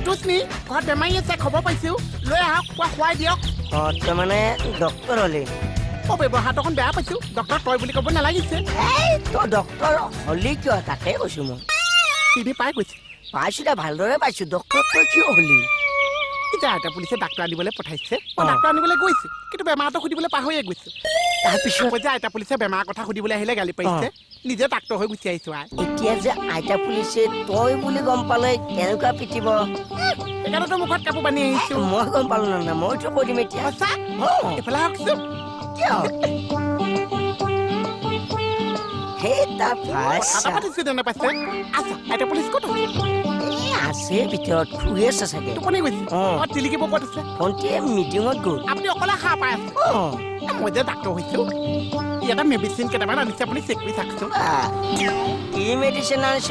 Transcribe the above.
তুচনি ঘৰত বেমাৰী আছে খবৰ পাইছো লৈ আহক খুৱাই দিয়ক তই মানে ডক্তৰ হলি ব্যৱহাৰটো অকণ বেয়া পাইছো ডক্তৰ তই বুলি ক'ব নালাগিছে তই ডক্তৰ হলি কিয় তাকে কৈছো মই চিনি পাই গৈছে পাইছো দে ভালদৰে পাইছো ডক্তৰ তই কিয় হলি এতিয়া আইতা পুলিচে ডাক্তৰ আনিবলৈ পঠাইছে মই ডাক্তৰ আনিবলৈ গৈছো কিন্তু বেমাৰটো সুধিবলৈ পাহৰিয়ে গৈছো তাৰপিছত যে আইতা পুলিচে বেমাৰৰ কথা সুধিবলৈ আহিলে গালি পাৰিছে নিজে ডাক্তৰ হৈ গুচি আহিছো এতিয়া যে আইতা পুলিচে তই বুলি গম পালে কেনেকুৱা পিটিব সেইকাৰণেতো মুখত কাপোৰ বান্ধি আহিছো মই গম পালো না মইতো কৈ দিম এতিয়া সঁচা এইফালে আহকচোন কিয় সেই তাৰ কথা পাতিছো তেনে পাইছে আচ্ছা আইতা পুলিচ ক'ত আছে ভিতৰত শুই আছে চাগে টোপনি গৈছে তিলিকিব ক'ত আছে ভণ্টিয়ে মিটিঙত গ'ল আপুনি অকলে সাৰ পাই আছে মই যে ডাক্তৰ হৈছো ইয়াতে মেডিচিন কেইটামান আনিছে আপুনি চেক কৰি চাওকচোন কি মেডিচিন আনিছ